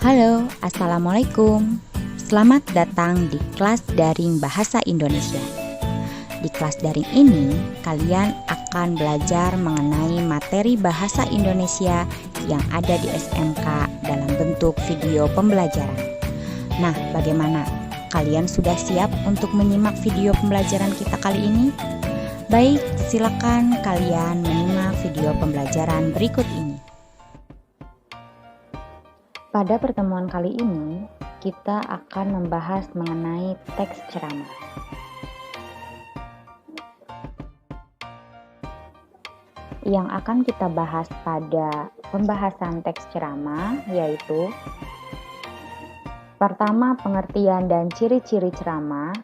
Halo, Assalamualaikum. Selamat datang di kelas daring Bahasa Indonesia. Di kelas daring ini, kalian akan belajar mengenai materi bahasa Indonesia yang ada di SMK dalam bentuk video pembelajaran. Nah, bagaimana? Kalian sudah siap untuk menyimak video pembelajaran kita kali ini? Baik, silakan kalian menyimak video pembelajaran berikut ini. Pada pertemuan kali ini, kita akan membahas mengenai teks ceramah. Yang akan kita bahas pada pembahasan teks ceramah yaitu pertama, pengertian dan ciri-ciri ceramah,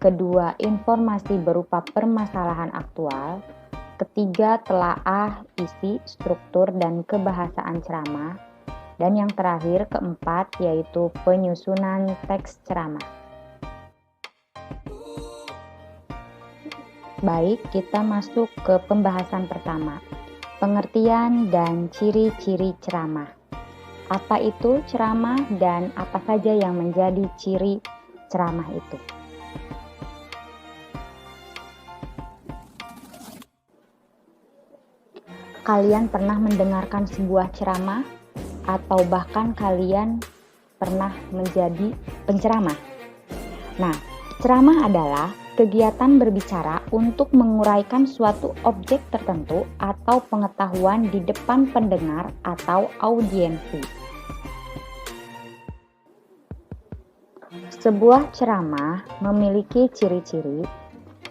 kedua, informasi berupa permasalahan aktual, ketiga, telaah isi, struktur, dan kebahasaan ceramah, dan yang terakhir, keempat, yaitu penyusunan teks ceramah. Baik, kita masuk ke pembahasan pertama, pengertian dan ciri-ciri ceramah. Apa itu ceramah dan apa saja yang menjadi ciri ceramah itu? Kalian pernah mendengarkan sebuah ceramah? Atau bahkan kalian pernah menjadi penceramah. Nah, ceramah adalah kegiatan berbicara untuk menguraikan suatu objek tertentu atau pengetahuan di depan pendengar atau audiensi. Sebuah ceramah memiliki ciri-ciri.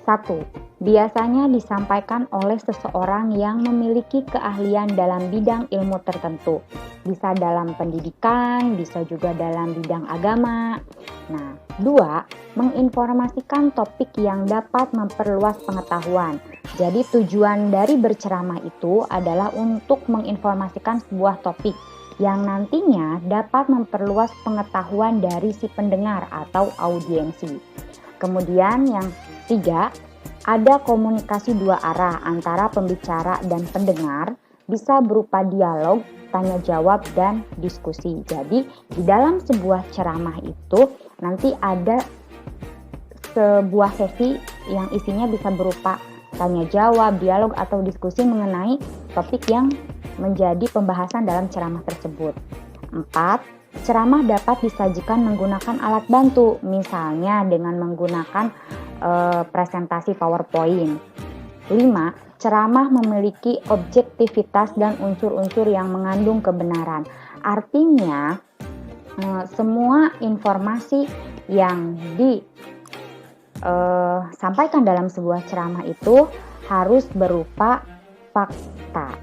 1. Biasanya disampaikan oleh seseorang yang memiliki keahlian dalam bidang ilmu tertentu. Bisa dalam pendidikan, bisa juga dalam bidang agama. Nah, 2. Menginformasikan topik yang dapat memperluas pengetahuan. Jadi tujuan dari berceramah itu adalah untuk menginformasikan sebuah topik yang nantinya dapat memperluas pengetahuan dari si pendengar atau audiensi. Kemudian yang 3, ada komunikasi dua arah antara pembicara dan pendengar, bisa berupa dialog, tanya jawab, dan diskusi. Jadi di dalam sebuah ceramah itu nanti ada sebuah sesi yang isinya bisa berupa tanya jawab, dialog, atau diskusi mengenai topik yang menjadi pembahasan dalam ceramah tersebut. 4. Ceramah dapat disajikan menggunakan alat bantu, misalnya dengan menggunakan presentasi PowerPoint. 5. Ceramah memiliki objektivitas dan unsur-unsur yang mengandung kebenaran. Artinya, semua informasi yang disampaikan dalam sebuah ceramah itu harus berupa fakta.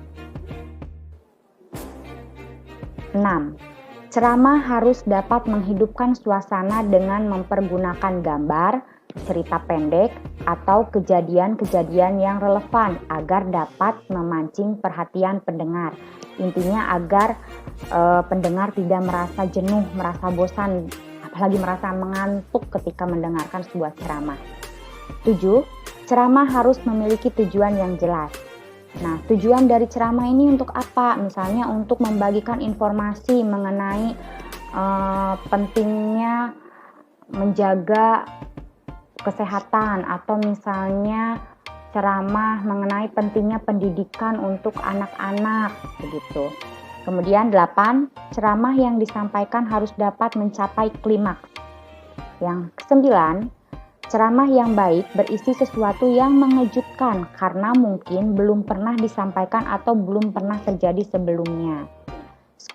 6. Ceramah harus dapat menghidupkan suasana dengan mempergunakan gambar, cerita pendek, atau kejadian-kejadian yang relevan agar dapat memancing perhatian pendengar. Intinya agar pendengar tidak merasa jenuh, merasa bosan, apalagi merasa mengantuk ketika mendengarkan sebuah ceramah. 7. Ceramah harus memiliki tujuan yang jelas. Nah, tujuan dari ceramah ini untuk apa? Misalnya untuk membagikan informasi mengenai pentingnya menjaga kesehatan, atau misalnya ceramah mengenai pentingnya pendidikan untuk anak-anak, begitu. Kemudian 8, ceramah yang disampaikan harus dapat mencapai klimaks. Yang ke-9, ceramah yang baik berisi sesuatu yang mengejutkan karena mungkin belum pernah disampaikan atau belum pernah terjadi sebelumnya.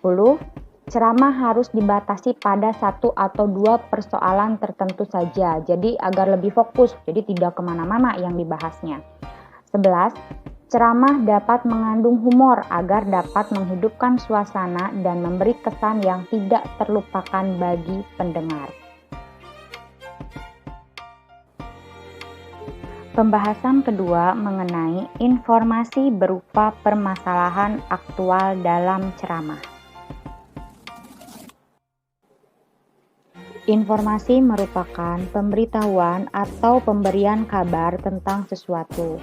10. Ceramah harus dibatasi pada satu atau dua persoalan tertentu saja, jadi agar lebih fokus, jadi tidak kemana-mana yang dibahasnya. 11. Ceramah dapat mengandung humor agar dapat menghidupkan suasana dan memberi kesan yang tidak terlupakan bagi pendengar. Pembahasan kedua mengenai informasi berupa permasalahan aktual dalam ceramah. Informasi merupakan pemberitahuan atau pemberian kabar tentang sesuatu.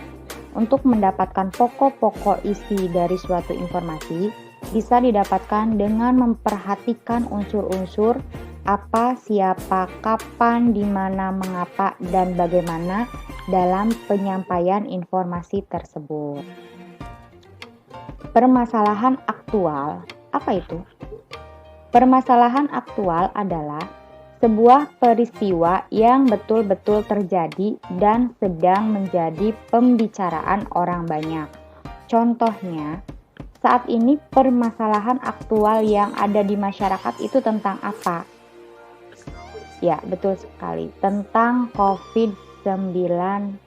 Untuk mendapatkan pokok-pokok isi dari suatu informasi, bisa didapatkan dengan memperhatikan unsur-unsur apa, siapa, kapan, di mana, mengapa, dan bagaimana dalam penyampaian informasi tersebut. Permasalahan aktual, apa itu? Permasalahan aktual adalah sebuah peristiwa yang betul-betul terjadi dan sedang menjadi pembicaraan orang banyak. Contohnya, saat ini permasalahan aktual yang ada di masyarakat itu tentang apa? Ya, betul sekali, tentang COVID-19.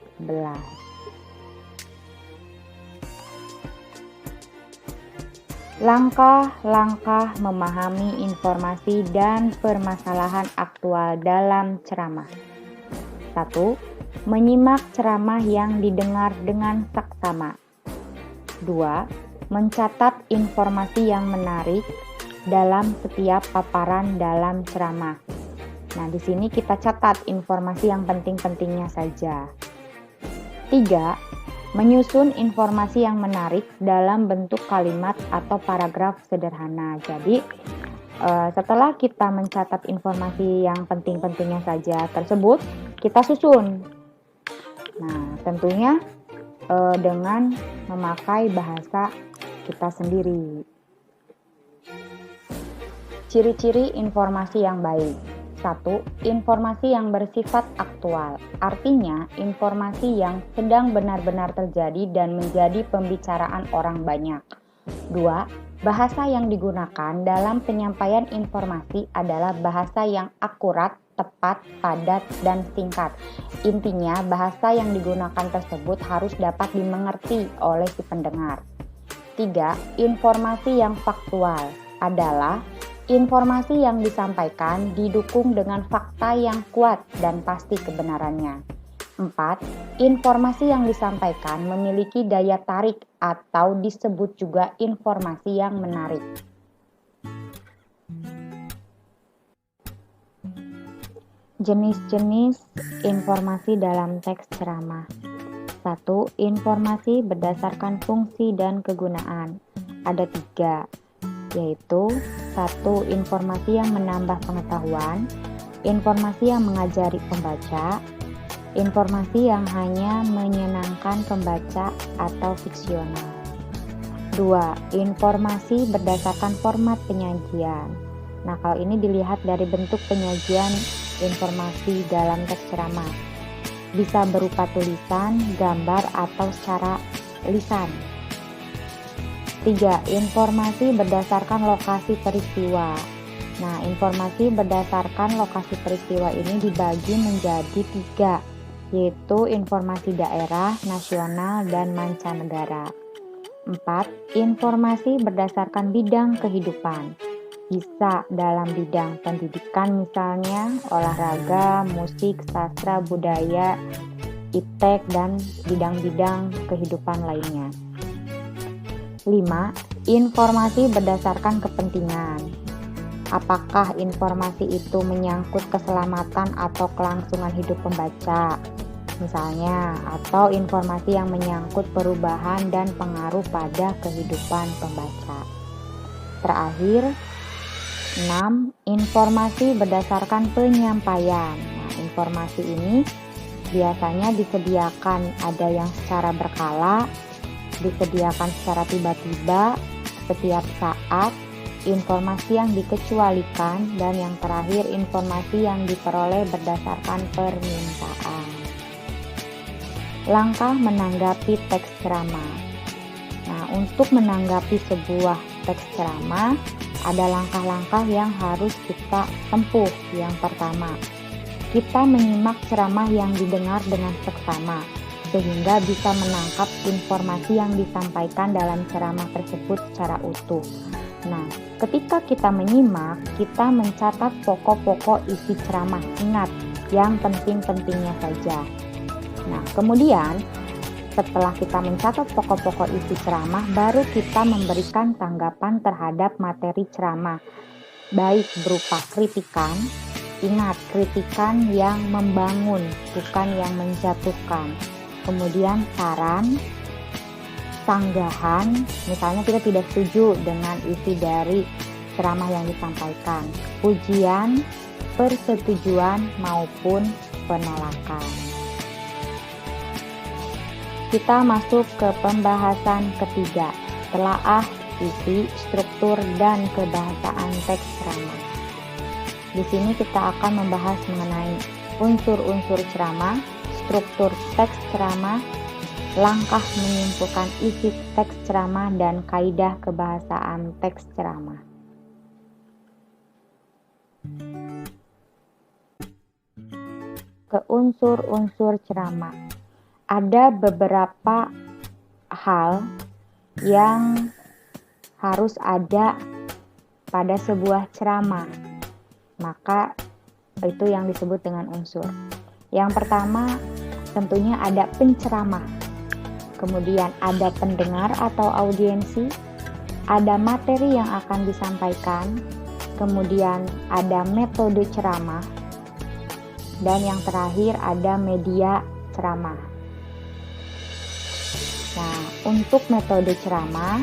Langkah-langkah memahami informasi dan permasalahan aktual dalam ceramah. 1. Menyimak ceramah yang didengar dengan saksama. 2. Mencatat informasi yang menarik dalam setiap paparan dalam ceramah. Nah, di sini kita catat informasi yang penting-pentingnya saja. 3. Menyusun informasi yang menarik dalam bentuk kalimat atau paragraf sederhana. Jadi, setelah kita mencatat informasi yang penting-pentingnya saja tersebut, kita susun. Nah, tentunya dengan memakai bahasa kita sendiri. Ciri-ciri informasi yang baik. 1. Informasi yang bersifat aktual, artinya informasi yang sedang benar-benar terjadi dan menjadi pembicaraan orang banyak. 2. Bahasa yang digunakan dalam penyampaian informasi adalah bahasa yang akurat, tepat, padat, dan singkat. Intinya, bahasa yang digunakan tersebut harus dapat dimengerti oleh si pendengar. 3. Informasi yang faktual adalah informasi yang disampaikan didukung dengan fakta yang kuat dan pasti kebenarannya. 4. Informasi yang disampaikan memiliki daya tarik atau disebut juga informasi yang menarik. Jenis-jenis informasi dalam teks ceramah. 1. Informasi berdasarkan fungsi dan kegunaan. Ada 3. Yaitu 1. Informasi yang menambah pengetahuan, informasi yang mengajari pembaca, informasi yang hanya menyenangkan pembaca atau fiksional. 2. Informasi berdasarkan format penyajian. Nah, kalau ini dilihat dari bentuk penyajian informasi dalam teks ceramah. Bisa berupa tulisan, gambar, atau secara lisan. 3. Informasi berdasarkan lokasi peristiwa. Nah, informasi berdasarkan lokasi peristiwa ini dibagi menjadi 3, yaitu informasi daerah, nasional, dan mancanegara. 4. Informasi berdasarkan bidang kehidupan. Bisa dalam bidang pendidikan misalnya, olahraga, musik, sastra, budaya, iptek, dan bidang-bidang kehidupan lainnya. 5. Informasi berdasarkan kepentingan. Apakah informasi itu menyangkut keselamatan atau kelangsungan hidup pembaca, misalnya, atau informasi yang menyangkut perubahan dan pengaruh pada kehidupan pembaca. Terakhir, 6. Informasi berdasarkan penyampaian. Nah, informasi ini biasanya disediakan ada yang secara berkala, disediakan secara tiba-tiba, setiap saat, informasi yang dikecualikan, dan yang terakhir informasi yang diperoleh berdasarkan permintaan. Langkah menanggapi teks ceramah. Nah, untuk menanggapi sebuah teks ceramah, ada langkah-langkah yang harus kita tempuh. Yang pertama, kita menyimak ceramah yang didengar dengan seksama, sehingga bisa menangkap informasi yang disampaikan dalam ceramah tersebut secara utuh. Nah, ketika kita menyimak, kita mencatat pokok-pokok isi ceramah. Ingat, yang penting-pentingnya saja. Nah, kemudian setelah kita mencatat pokok-pokok isi ceramah, baru kita memberikan tanggapan terhadap materi ceramah, baik berupa kritikan. Ingat, kritikan yang membangun, bukan yang menjatuhkan. Kemudian saran sanggahan, misalnya kita tidak setuju dengan isi dari ceramah yang disampaikan, pujian, persetujuan, maupun penolakan. Kita masuk ke pembahasan ketiga, telaah isi, struktur, dan kebahasaan teks ceramah. Di sini kita akan membahas mengenai unsur-unsur ceramah, struktur teks ceramah, langkah menyimpulkan isi teks ceramah, dan kaidah kebahasaan teks ceramah. Ke unsur-unsur ceramah. Ada beberapa hal yang harus ada pada sebuah ceramah, maka itu yang disebut dengan unsur. Yang pertama tentunya ada penceramah, kemudian ada pendengar atau audiensi, ada materi yang akan disampaikan, kemudian ada metode ceramah, dan yang terakhir ada media ceramah. Nah, untuk metode ceramah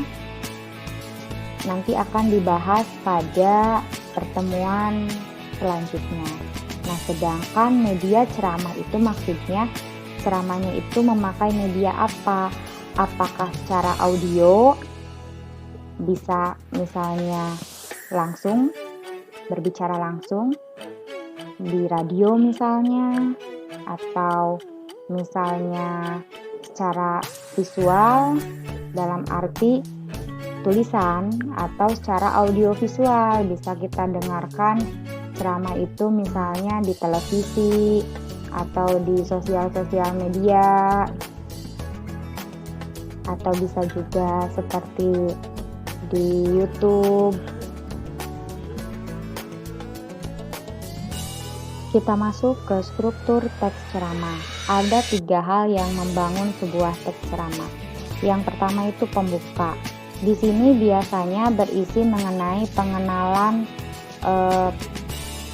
nanti akan dibahas pada pertemuan selanjutnya. Nah, sedangkan media ceramah itu maksudnya ceramahnya itu memakai media apa? Apakah secara audio, bisa misalnya langsung, berbicara langsung, di radio misalnya, atau misalnya secara visual dalam arti tulisan, atau secara audiovisual bisa kita dengarkan ceramah itu misalnya di televisi atau di sosial media, atau bisa juga seperti di YouTube. Kita masuk ke struktur teks ceramah. Ada 3 hal yang membangun sebuah teks ceramah. Yang pertama itu pembuka. Di sini biasanya berisi mengenai pengenalan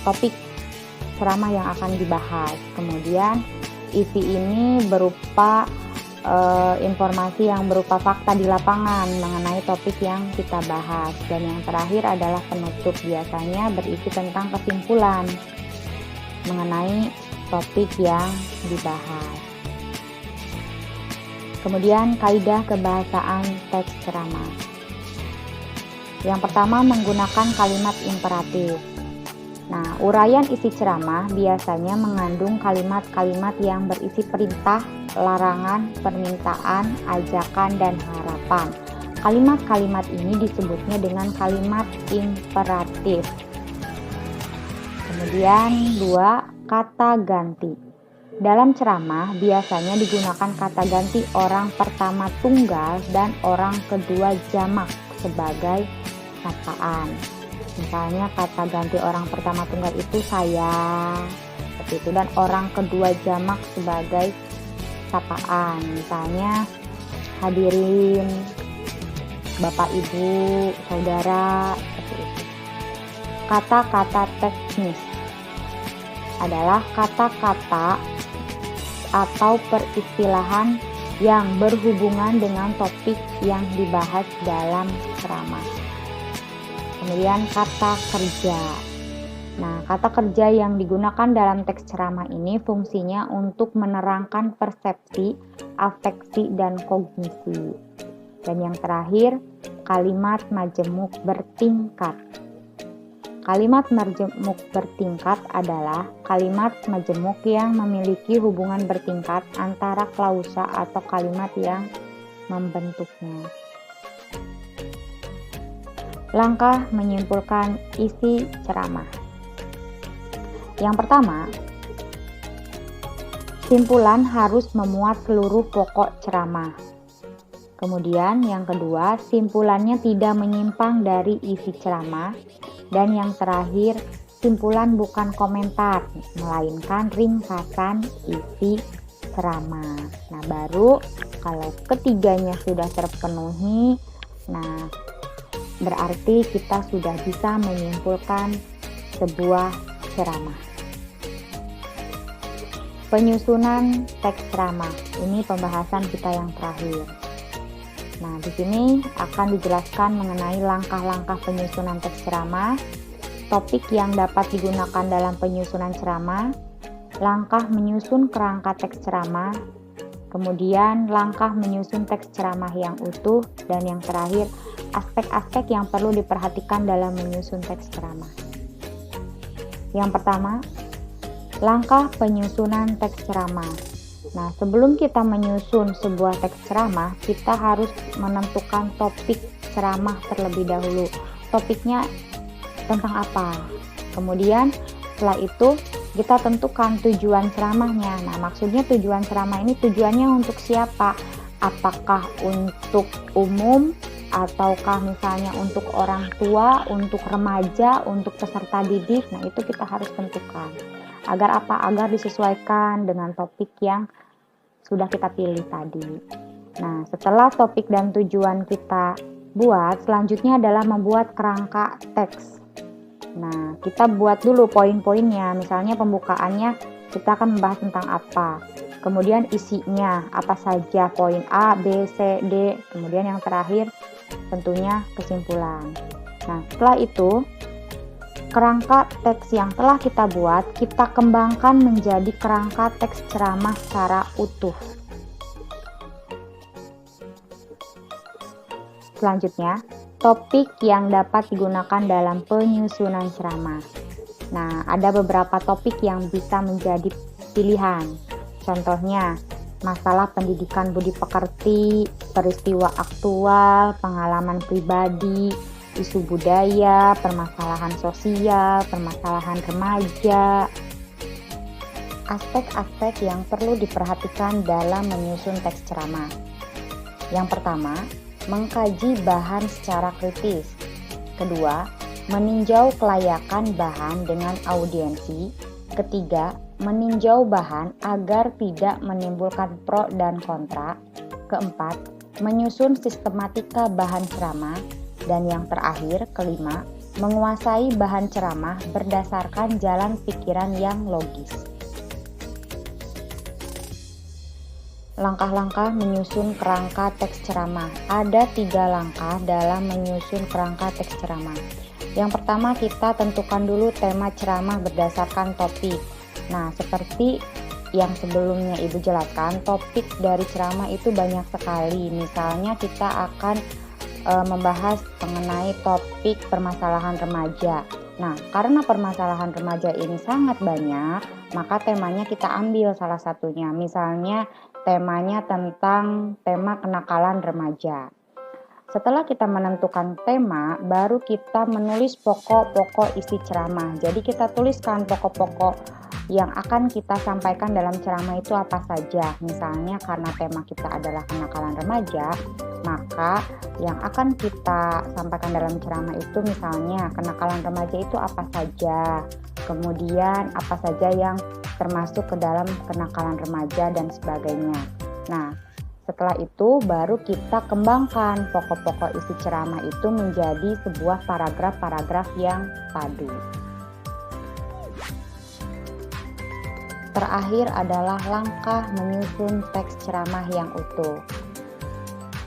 topik ceramah yang akan dibahas. Kemudian isi ini berupa informasi yang berupa fakta di lapangan mengenai topik yang kita bahas. Dan yang terakhir adalah penutup, biasanya berisi tentang kesimpulan mengenai topik yang dibahas. Kemudian kaidah kebahasaan teks ceramah. Yang pertama menggunakan kalimat imperatif. Nah, uraian isi ceramah biasanya mengandung kalimat-kalimat yang berisi perintah, larangan, permintaan, ajakan, dan harapan. Kalimat-kalimat ini disebutnya dengan kalimat imperatif. Kemudian 2, kata ganti. Dalam ceramah biasanya digunakan kata ganti orang pertama tunggal dan orang kedua jamak sebagai sapaan. Misalnya kata ganti orang pertama tunggal itu saya, seperti itu, dan orang kedua jamak sebagai sapaan. Misalnya hadirin, bapak ibu, saudara, seperti itu. Kata-kata teknis adalah kata-kata atau peristilahan yang berhubungan dengan topik yang dibahas dalam ceramah. Kemudian kata kerja. Nah, kata kerja yang digunakan dalam teks ceramah ini fungsinya untuk menerangkan persepsi, afeksi, dan kognisi. Dan yang terakhir, kalimat majemuk bertingkat. Kalimat majemuk bertingkat adalah kalimat majemuk yang memiliki hubungan bertingkat antara klausa atau kalimat yang membentuknya. Langkah menyimpulkan isi ceramah. Yang pertama, simpulan harus memuat seluruh pokok ceramah. Kemudian yang kedua, simpulannya tidak menyimpang dari isi ceramah. Dan yang terakhir, simpulan bukan komentar, melainkan ringkasan isi ceramah. Nah, baru kalau ketiganya sudah terpenuhi, nah berarti kita sudah bisa menyimpulkan sebuah ceramah. Penyusunan teks ceramah, ini pembahasan kita yang terakhir. Nah, di sini akan dijelaskan mengenai langkah-langkah penyusunan teks ceramah, topik yang dapat digunakan dalam penyusunan ceramah, langkah menyusun kerangka teks ceramah, kemudian langkah menyusun teks ceramah yang utuh, dan yang terakhir, aspek-aspek yang perlu diperhatikan dalam menyusun teks ceramah. Yang pertama, langkah penyusunan teks ceramah. Nah, sebelum kita menyusun sebuah teks ceramah, kita harus menentukan topik ceramah terlebih dahulu. Topiknya tentang apa? Kemudian setelah itu kita tentukan tujuan ceramahnya. Nah, maksudnya tujuan ceramah ini tujuannya untuk siapa? Apakah untuk umum, ataukah misalnya untuk orang tua, untuk remaja, untuk peserta didik? Nah, itu kita harus tentukan. Agar apa? Agar disesuaikan dengan topik yang sudah kita pilih tadi. Nah, setelah topik dan tujuan kita buat, selanjutnya adalah membuat kerangka teks. Nah, kita buat dulu poin-poinnya. Misalnya pembukaannya kita akan membahas tentang apa. Kemudian isinya apa saja, poin A, B, C, D. Kemudian yang terakhir tentunya kesimpulan. Nah, setelah itu kerangka teks yang telah kita buat, kita kembangkan menjadi kerangka teks ceramah secara utuh. Selanjutnya, topik yang dapat digunakan dalam penyusunan ceramah. Nah, ada beberapa topik yang bisa menjadi pilihan. Contohnya, masalah pendidikan budi pekerti, peristiwa aktual, pengalaman pribadi, isu budaya, permasalahan sosial, permasalahan remaja. Aspek-aspek yang perlu diperhatikan dalam menyusun teks ceramah. Yang pertama, mengkaji bahan secara kritis. Kedua, meninjau kelayakan bahan dengan audiensi. Ketiga, meninjau bahan agar tidak menimbulkan pro dan kontra. Keempat, menyusun sistematika bahan ceramah. Dan yang terakhir, kelima, menguasai bahan ceramah berdasarkan jalan pikiran yang logis. Langkah-langkah menyusun kerangka teks ceramah. Ada 3 langkah dalam menyusun kerangka teks ceramah. Yang pertama, kita tentukan dulu tema ceramah berdasarkan topik. Nah, seperti yang sebelumnya Ibu jelaskan, topik dari ceramah itu banyak sekali. Misalnya kita akan membahas mengenai topik permasalahan remaja. Nah, karena permasalahan remaja ini sangat banyak, maka temanya kita ambil salah satunya. Misalnya temanya tentang tema kenakalan remaja. Setelah kita menentukan tema, baru kita menulis pokok-pokok isi ceramah. Jadi kita tuliskan pokok-pokok yang akan kita sampaikan dalam ceramah itu apa saja. Misalnya karena tema kita adalah kenakalan remaja, maka yang akan kita sampaikan dalam ceramah itu misalnya kenakalan remaja itu apa saja, kemudian apa saja yang termasuk ke dalam kenakalan remaja dan sebagainya. Nah, setelah itu baru kita kembangkan pokok-pokok isi ceramah itu menjadi sebuah paragraf-paragraf yang padu. Terakhir adalah langkah menyusun teks ceramah yang utuh.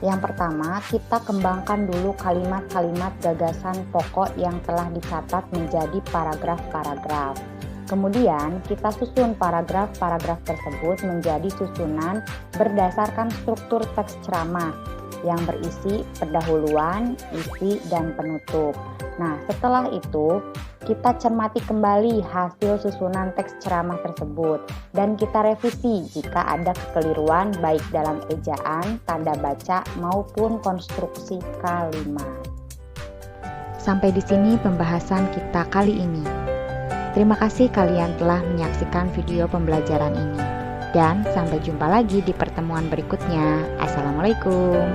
Yang pertama, kita kembangkan dulu kalimat-kalimat gagasan pokok yang telah dicatat menjadi paragraf-paragraf. Kemudian, kita susun paragraf-paragraf tersebut menjadi susunan berdasarkan struktur teks ceramah yang berisi pendahuluan, isi, dan penutup. Nah, setelah itu, kita cermati kembali hasil susunan teks ceramah tersebut dan kita revisi jika ada kekeliruan baik dalam ejaan, tanda baca, maupun konstruksi kalimat. Sampai di sini pembahasan kita kali ini. Terima kasih kalian telah menyaksikan video pembelajaran ini. Dan sampai jumpa lagi di pertemuan berikutnya. Assalamualaikum.